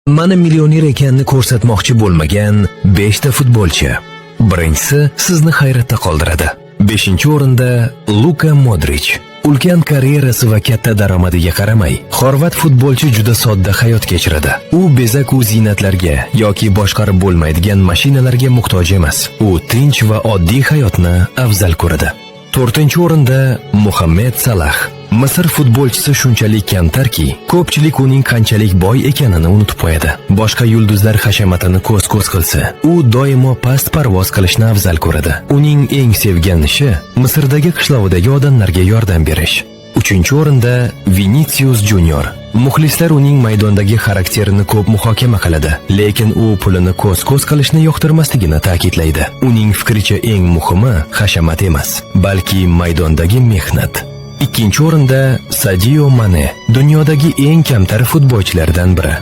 Mana millioner ekanini ko'rsatmoqchi bo'lmagan 5 ta futbolchi. Birinchisi sizni hayratda qoldiradi. 5-o'rinda Luka Modric. Ulkan karyerasi va katta daromadiga qaramay, xorvat futbolchi juda sodda hayot kechiradi. U bezak-u ziynatlarga yoki boshqarib bo'lmaydigan mashinalarga muhtoj emas. U tinch va oddiy hayotni afzal ko'radi. 4-o'rinda Muhammad Salah. Misr futbolchisi shunchalik kamtarki, ko'pchilik uning qanchalik boy ekanini unutib qo'yadi. Boshqa yulduzlar hashamatini ko'z-ko'z qilsa, u doimo past parvoz qilishni afzal ko'radi. Uning eng sevgan ishi Misrdagi qishlog'idagi odamlarga yordam berish. 3-o'rinda Vinicius Junior. Muxlislar uning maydondagi xarakterini ko'p muhokama qiladi, lekin u pulini ko'z-ko'z qilishni yoqtirmasligini ta'kidlaydi. Uning fikricha eng muhimi hashamat emas, balki maydondagi mehnat. 2-o'rinda Sadio Mane, dunyodagi eng kamtar futbolchilardan biri.